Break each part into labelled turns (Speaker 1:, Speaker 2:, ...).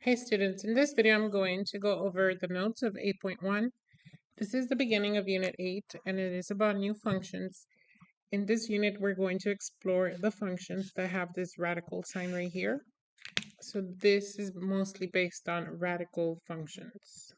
Speaker 1: Hey students, in this video I'm going to go over the notes of 8.1. This is the beginning of Unit 8 and it is about new functions. In this unit we're going to explore the functions that have this radical sign right here. So this is mostly based on radical functions.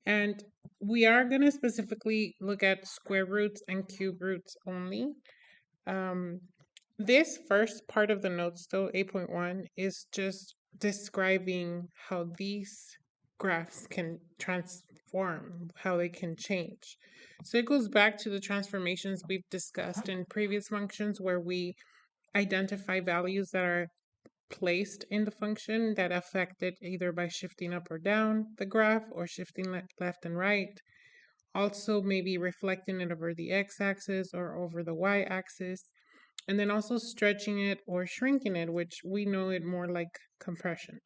Speaker 1: And we are going to specifically look at square roots and cube roots only. This first part of the notes, though, 8.1, is just describing how these graphs can transform, how they can change. So it goes back to the transformations we've discussed in previous functions where we identify values that are placed in the function that affect it either by shifting up or down the graph or shifting left and right. Also, maybe reflecting it over the x-axis or over the y-axis, and then also stretching it or shrinking it, which we know it more like compression.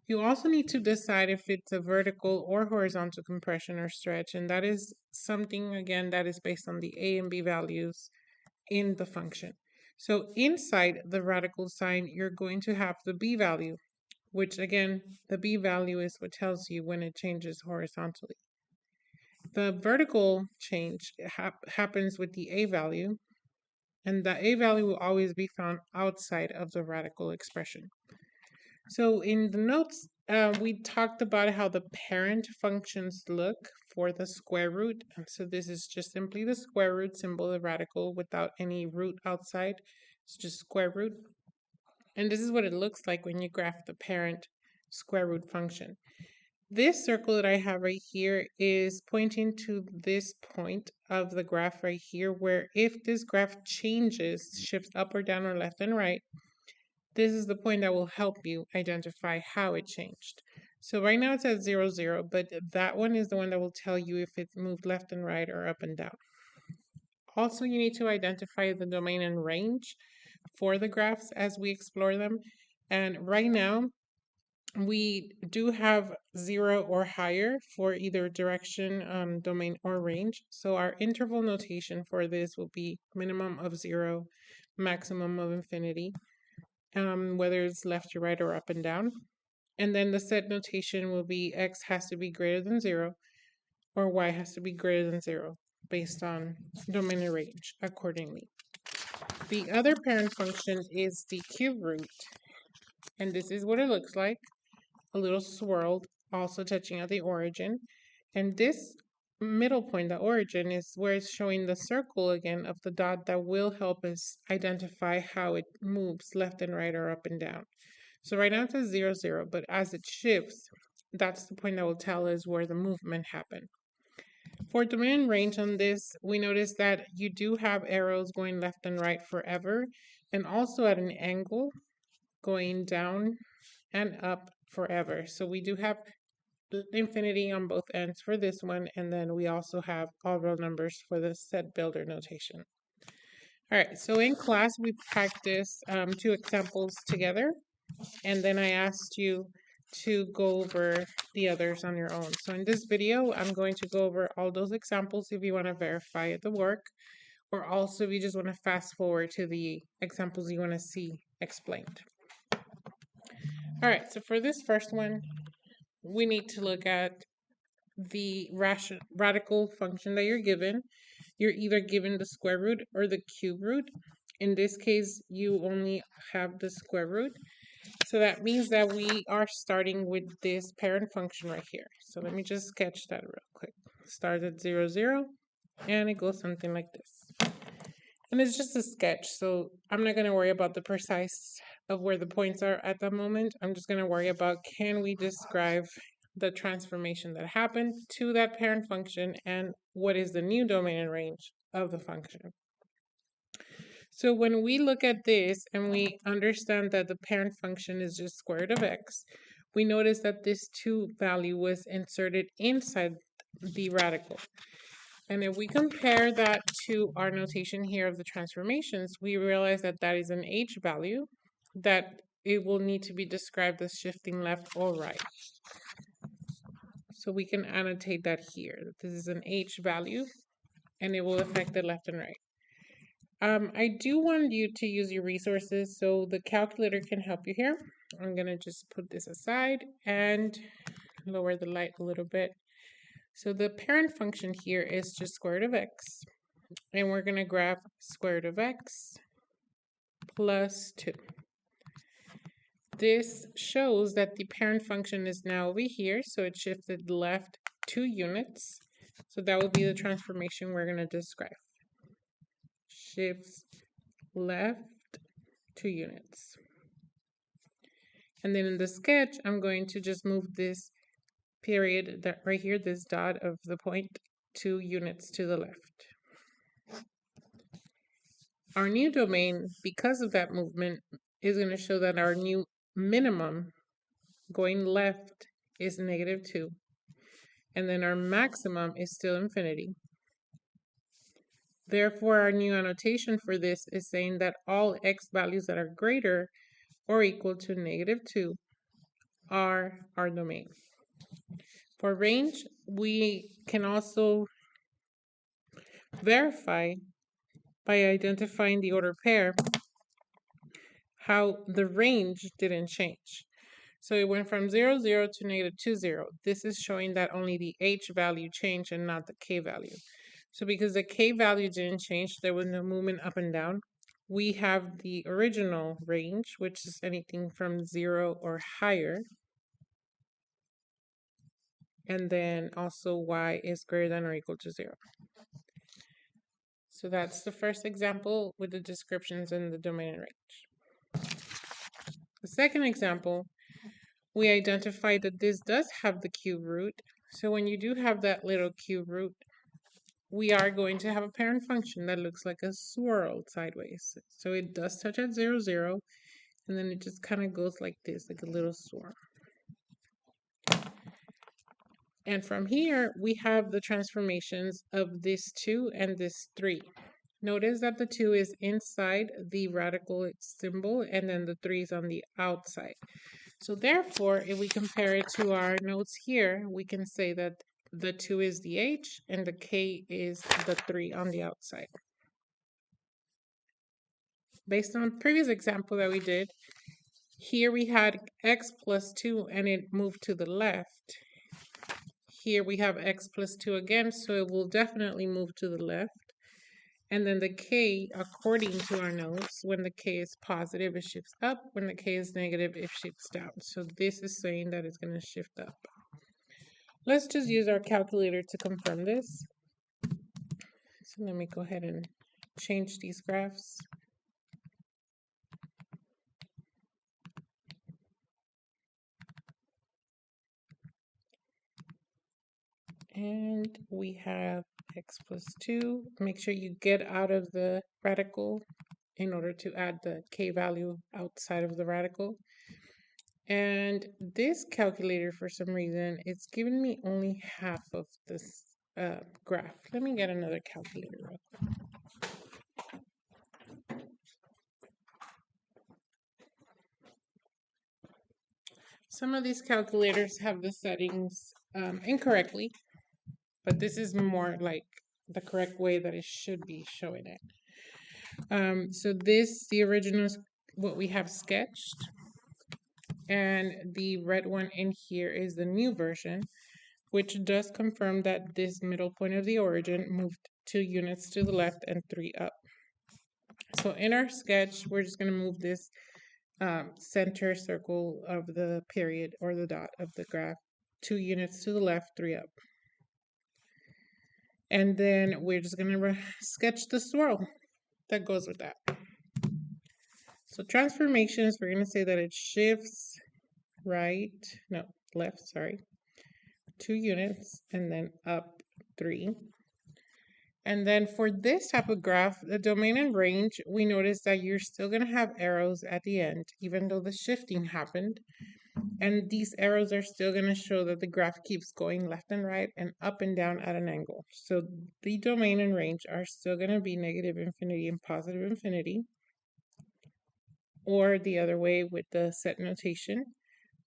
Speaker 1: You also need to decide if it's a vertical or horizontal compression or stretch, and that is something, again, that is based on the a and b values in the function. So inside the radical sign, you're going to have the b value, which again, the b value is what tells you when it changes horizontally. The vertical change happens with the a value, and the a value will always be found outside of the radical expression. So in the notes, we talked about how the parent functions look for the square root. And so this is just simply the square root symbol, the radical, without any root outside. It's just square root. And this is what it looks like when you graph the parent square root function. This circle that I have right here is pointing to this point of the graph right here, where if this graph changes, shifts up or down or left and right, this is the point that will help you identify how it changed. So right now it's at 0, 0, but that one is the one that will tell you if it's moved left and right or up and down. Also, you need to identify the domain and range for the graphs as we explore them. And right now, we do have 0 or higher for either direction, domain, or range. So our interval notation for this will be minimum of 0, maximum of infinity, whether it's left or right or up and down. And then the set notation will be x has to be greater than 0 or y has to be greater than 0 based on domain and range accordingly. The other parent function is the cube root, and this is what it looks like. A little swirled, also touching at the origin. And this middle point, the origin, is where it's showing the circle again of the dot that will help us identify how it moves left and right or up and down. So right now it says 0, 0, but as it shifts, that's the point that will tell us where the movement happened. For domain and range on this, we notice that you do have arrows going left and right forever, and also at an angle going down and up forever. So we do have infinity on both ends for this one, and then we also have all real numbers for the set builder notation. All right, so in class we practiced 2 examples together, and then I asked you to go over the others on your own. So in this video, I'm going to go over all those examples if you want to verify the work, or also if you just want to fast forward to the examples you want to see explained. All right, so for this first one, we need to look at the radical function that you're given. You're either given the square root or the cube root. In this case, you only have the square root. So that means that we are starting with this parent function right here. So let me just sketch that real quick. Start at 0, 0, and it goes something like this. And it's just a sketch, so I'm not going to worry about the precise of where the points are at the moment. I'm just going to worry about, can we describe the transformation that happened to that parent function and what is the new domain and range of the function. So when we look at this and we understand that the parent function is just square root of x, we notice that this 2 value was inserted inside the radical. And if we compare that to our notation here of the transformations, we realize that that is an h value, that it will need to be described as shifting left or right. So we can annotate that here, that this is an h value, and it will affect the left and right. I do want you to use your resources, so the calculator can help you here. I'm gonna just put this aside and lower the light a little bit. So the parent function here is just square root of x, and we're gonna graph square root of x plus 2. This shows that the parent function is now over here, so it shifted left 2 units. So that will be the transformation we're gonna describe. Shifts left 2 units. And then in the sketch, I'm going to just move this period that right here, this dot of the point, 2 units to the left. Our new domain, because of that movement, is going to show that our new minimum going left is -2. And then our maximum is still infinity. Therefore, our new annotation for this is saying that all x values that are greater or equal to -2 are our domain. For range, we can also verify by identifying the order pair how the range didn't change. So it went from 0, 0 to -2, 0. This is showing that only the h value changed and not the k value. So because the k value didn't change, there was no movement up and down. We have the original range, which is anything from 0 or higher. And then also y is greater than or equal to 0. So that's the first example with the descriptions in the domain and range. The second example, we identified that this does have the cube root. So when you do have that little cube root, we are going to have a parent function that looks like a swirl sideways. So it does touch at 0, 0, and then it just kind of goes like this, like a little swirl. And from here, we have the transformations of this 2 and this 3. Notice that the 2 is inside the radical symbol, and then the 3 is on the outside. So therefore, if we compare it to our notes here, we can say that the 2 is the h and the k is the 3 on the outside. Based on the previous example that we did, here we had x plus 2 and it moved to the left. Here we have x plus 2 again, so it will definitely move to the left. And then the k, according to our notes, when the k is positive, it shifts up. When the k is negative, it shifts down. So this is saying that it's going to shift up. Let's just use our calculator to confirm this. So let me go ahead and change these graphs. And we have x plus 2. Make sure you get out of the radical in order to add the k value outside of the radical. And this calculator, for some reason, it's giving me only half of this graph. Let me get another calculator real quick. Some of these calculators have the settings incorrectly, but this is more like the correct way that it should be showing it. So this, the original is what we have sketched, and the red one in here is the new version, which does confirm that this middle point of the origin moved 2 units to the left and 3 up. So in our sketch, we're just going to move this center circle of the period or the dot of the graph 2 units to the left, 3 up. And then we're just going to sketch the swirl that goes with that. So transformations, we're going to say that it shifts left, sorry, 2 units and then up 3. And then for this type of graph, the domain and range, we notice that you're still going to have arrows at the end, even though the shifting happened. And these arrows are still going to show that the graph keeps going left and right and up and down at an angle. So the domain and range are still going to be negative infinity and positive infinity, or the other way with the set notation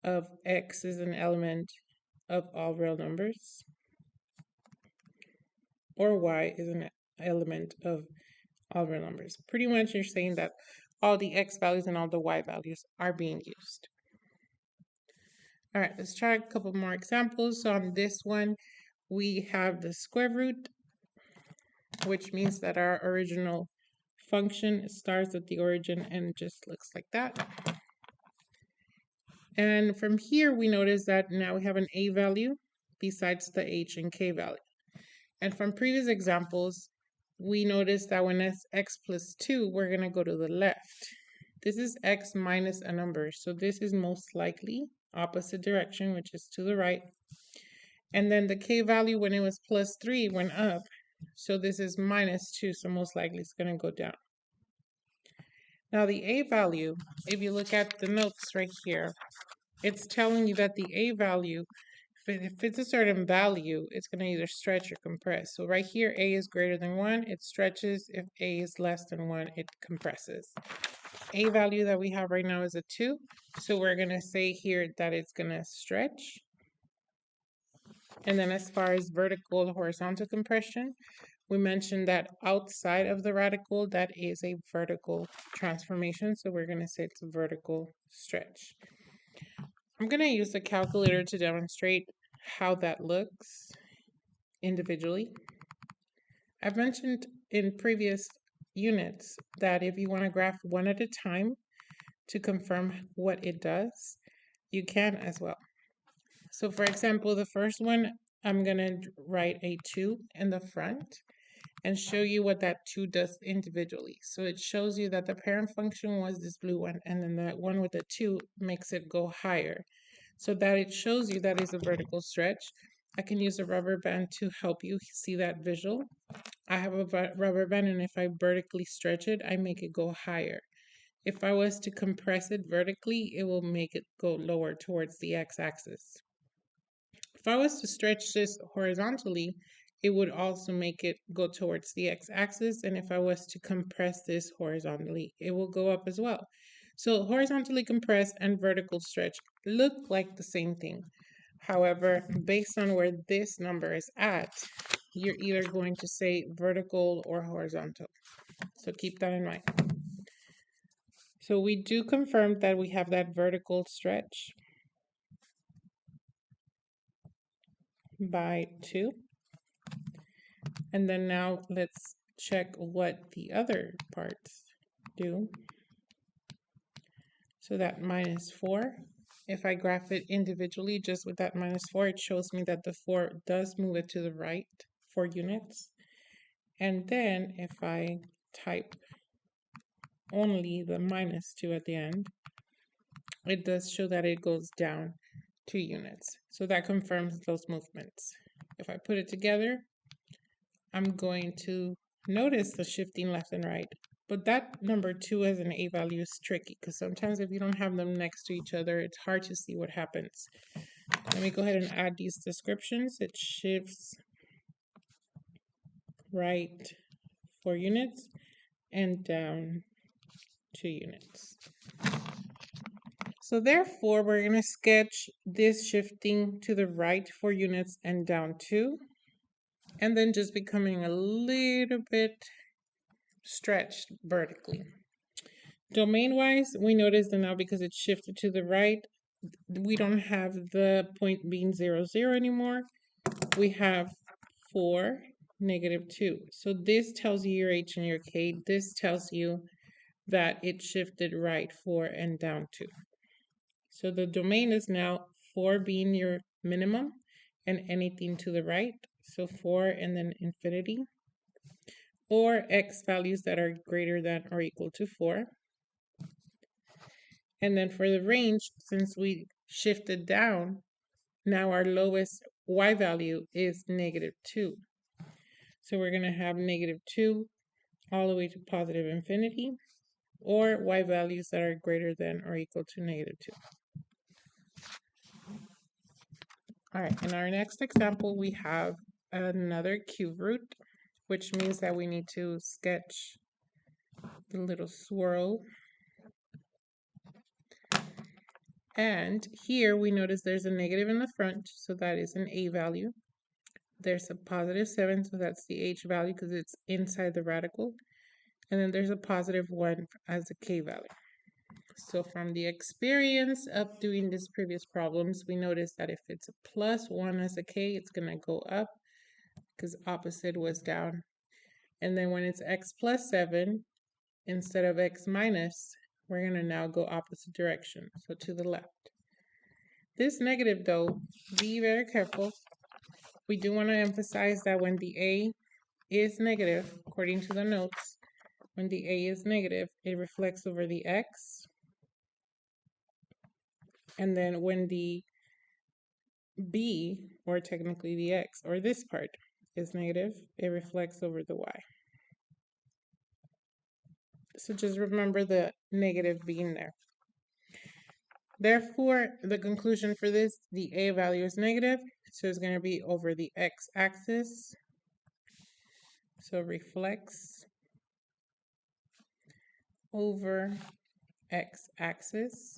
Speaker 1: of x is an element of all real numbers, or y is an element of all real numbers. Pretty much you're saying that all the x values and all the y values are being used. All right, let's try a couple more examples. So on this one, we have the square root, which means that our original function starts at the origin and just looks like that. And from here, we notice that now we have an a value besides the h and k value. And from previous examples, we noticed that when it's x plus 2, we're going to go to the left. This is x minus a number, so this is most likely opposite direction, which is to the right. And then the k value, when it was plus 3, went up. So this is minus 2, so most likely it's going to go down. Now the a value, if you look at the notes right here, it's telling you that the a value, if it's a certain value, it's going to either stretch or compress. So right here, a is greater than 1, it stretches. If a is less than 1, it compresses. A value that we have right now is a 2, so we're going to say here that it's going to stretch. And then as far as vertical or horizontal compression, we mentioned that outside of the radical, that is a vertical transformation, so we're going to say it's a vertical stretch. I'm going to use the calculator to demonstrate how that looks individually. I've mentioned in previous units that if you want to graph one at a time to confirm what it does, you can as well. So for example, the first one, I'm going to write a 2 in the front and show you what that 2 does individually. So it shows you that the parent function was this blue one, and then that one with the 2 makes it go higher. So that it shows you that is a vertical stretch. I can use a rubber band to help you see that visual. I have a rubber band, and if I vertically stretch it, I make it go higher. If I was to compress it vertically, it will make it go lower towards the x-axis. If I was to stretch this horizontally, it would also make it go towards the x-axis. And if I was to compress this horizontally, it will go up as well. So horizontally compressed and vertical stretch look like the same thing. However, based on where this number is at, you're either going to say vertical or horizontal. So keep that in mind. So we do confirm that we have that vertical stretch by 2. And then now let's check what the other parts do. So that minus 4, if I graph it individually just with that minus 4, it shows me that the 4 does move it to the right 4 units. And then if I type only the minus 2 at the end, it does show that it goes down 2 units. So that confirms those movements. If I put it together, I'm going to notice the shifting left and right. But that number 2 as an a value is tricky because sometimes if you don't have them next to each other, it's hard to see what happens. Let me go ahead and add these descriptions. It shifts right 4 units and down 2 units. So therefore, we're going to sketch this shifting to the right 4 units and down 2, and then just becoming a little bit stretched vertically. Domain-wise, we notice that now because it's shifted to the right, we don't have the point being 0, 0 anymore. We have 4, negative 2. So this tells you your h and your k. This tells you that it shifted right 4 and down 2. So the domain is now 4 being your minimum and anything to the right. So 4 and then infinity. Or x values that are greater than or equal to 4. And then for the range, since we shifted down, now our lowest y value is negative 2. So we're going to have negative 2 all the way to positive infinity, or y values that are greater than or equal to negative 2. All right, in our next example, we have another cube root, which means that we need to sketch the little swirl. And here we notice there's a negative in the front, so that is an a value. There's a positive 7, so that's the h value because it's inside the radical. and then there's a positive 1 as a k value. So from the experience of doing these previous problems, we noticed that if it's a plus 1 as a k, it's going to go up because opposite was down. And then when it's x plus 7, instead of x minus, we're going to now go opposite direction, so to the left. This negative, though, be very careful. We do want to emphasize that when the a is negative, according to the notes, when the a is negative, it reflects over the x. And then when the b, or technically the x, or this part, is negative, it reflects over the y. So just remember the negative being there. Therefore, the conclusion for this, the a value is negative, so it's going to be over the x-axis. So reflects over x-axis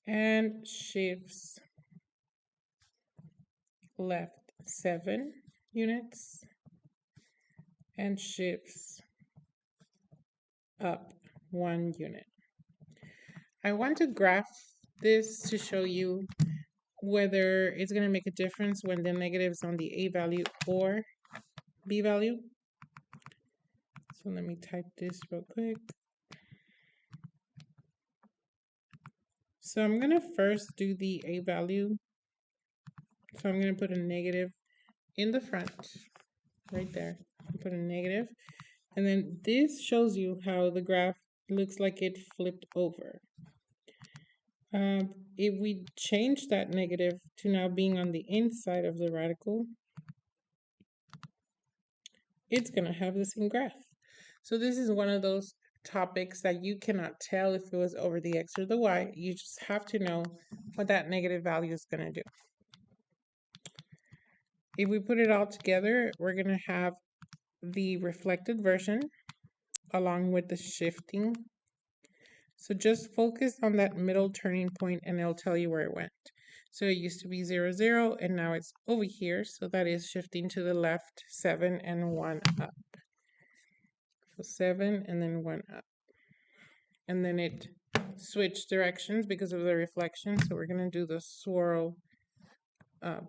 Speaker 1: and shifts left 7 units and shifts up 1 unit. I want to graph this to show you whether it's going to make a difference when the negative is on the a value or b value. So let me type this real quick. So I'm going to first do the a value. So I'm going to put a negative in the front, right there. Put a negative. And then this shows you how the graph looks like it flipped over. If we change that negative to now being on the inside of the radical, it's going to have the same graph. So this is one of those topics that you cannot tell if it was over the x or the y. You just have to know what that negative value is going to do. If we put it all together, we're going to have the reflected version along with the shifting. So just focus on that middle turning point and it'll tell you where it went. So it used to be 0, 0, and now it's over here. So that is shifting to the left 7 and 1 up. So 7 and then 1 up. And then it switched directions because of the reflection. So we're going to do the swirl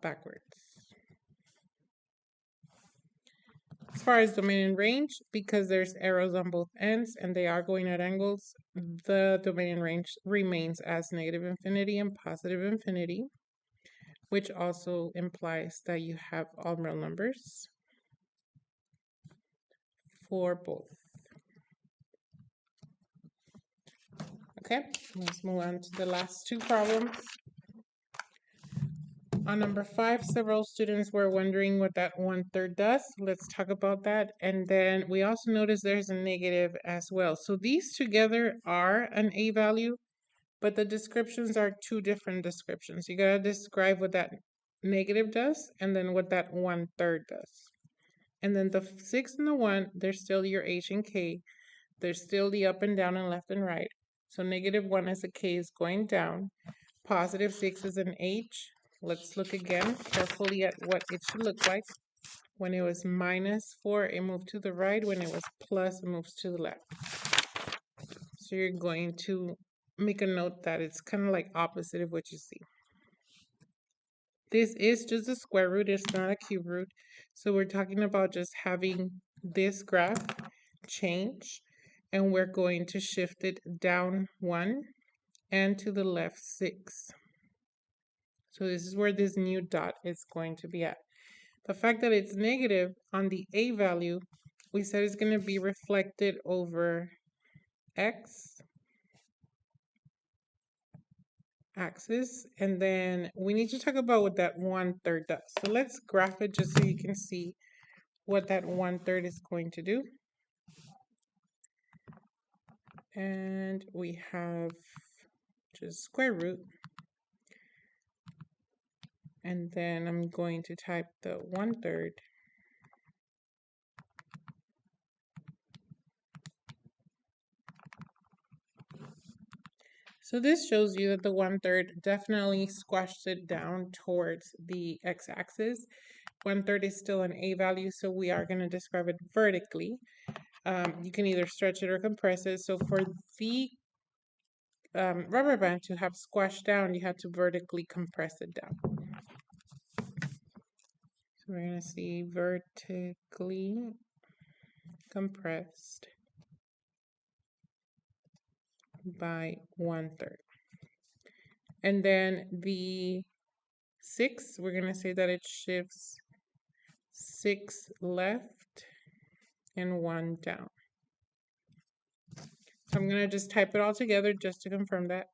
Speaker 1: backwards. As far as domain and range, because there's arrows on both ends and they are going at angles, the domain and range remains as negative infinity and positive infinity, which also implies that you have all real numbers for both. Okay, let's move on to the last two problems. On number 5, several students were wondering what that 1/3 does. Let's talk about that. And then we also notice there's a negative as well. So these together are an a value, but the descriptions are two different descriptions. You gotta describe what that negative does and then what that 1/3 does. And then the 6 and the 1, they're still your h and k. There's still the up and down and left and right. So -1 as a k is going down. Positive 6 is an h. Let's look again carefully at what it should look like. When it was -4, it moved to the right. When it was plus, it moves to the left. So you're going to make a note that it's kind of like opposite of what you see. This is just a square root. It's not a cube root. So we're talking about just having this graph change. And we're going to shift it down 1 and to the left 6. So this is where this new dot is going to be at. The fact that it's negative on the a value, we said it's going to be reflected over x axis. And then we need to talk about what that 1/3 does. So let's graph it just so you can see what that 1/3 is going to do. And we have just square root. And then I'm going to type the 1/3. So this shows you that the 1/3 definitely squashed it down towards the x-axis. 1/3 is still an a value, so we are going to describe it vertically. you can either stretch it or compress it. So for the rubber band to have squashed down, you have to vertically compress it down. So we're going to see vertically compressed by 1/3. And then the 6, we're going to say that it shifts 6 left and 1 down. So I'm going to just type it all together just to confirm that.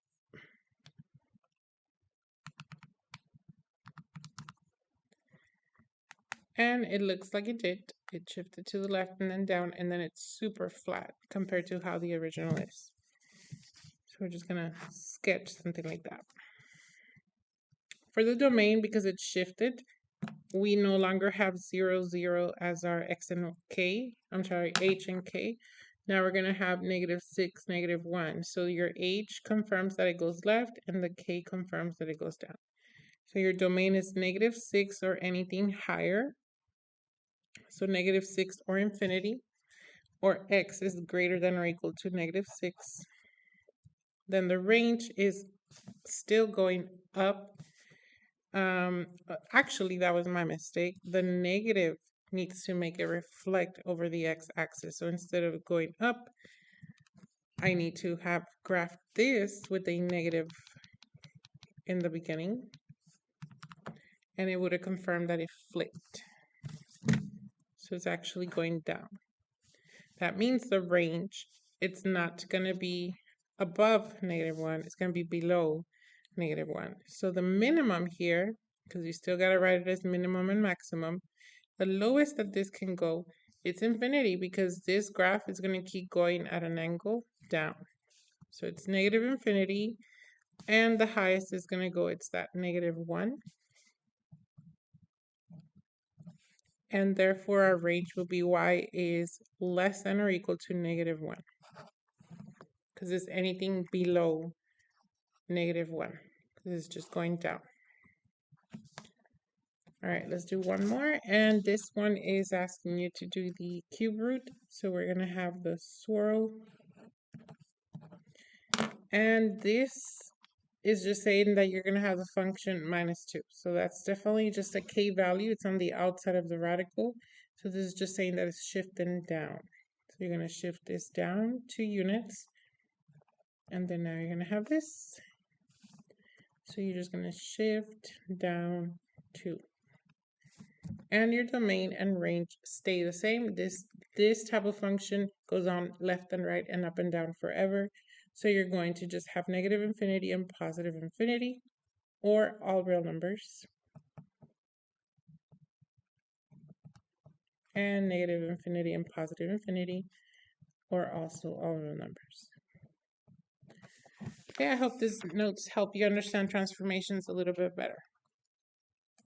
Speaker 1: And it looks like it did. It shifted to the left and then down, and then it's super flat compared to how the original is. So we're just going to sketch something like that. For the domain, because it's shifted, we no longer have 0, 0 as our x and k. I'm sorry, h and k. Now we're going to have -6, -1. So your h confirms that it goes left, and the k confirms that it goes down. So your domain is -6 or anything higher. So -6 or infinity, or x is greater than or equal to -6. Then the range is still going up. Actually, that was my mistake. The negative needs to make it reflect over the x-axis. So instead of going up, I need to have graphed this with a negative in the beginning, and it would have confirmed that it flipped. So it's actually going down. That means the range, it's not going to be above -1, it's going to be below -1. So the minimum here, because you still got to write it as minimum and maximum, the lowest that this can go, it's infinity, because this graph is going to keep going at an angle down. So it's -infinity, and the highest is going to go, it's that -1. And therefore our range will be y is less than or equal to -1. Because it's anything below -1. This is just going down. All right, let's do one more. And this one is asking you to do the cube root. So we're going to have the swirl. And this is just saying that you're going to have the function -2. So that's definitely just a k value. It's on the outside of the radical. So this is just saying that it's shifting down. So you're going to shift this down 2 units. And then now you're going to have this. So you're just going to shift down 2. And your domain and range stay the same. This type of function goes on left and right and up and down forever. So you're going to just have -infinity and +infinity, or all real numbers. And -infinity and +infinity, or also all real numbers. Okay, I hope these notes help you understand transformations a little bit better.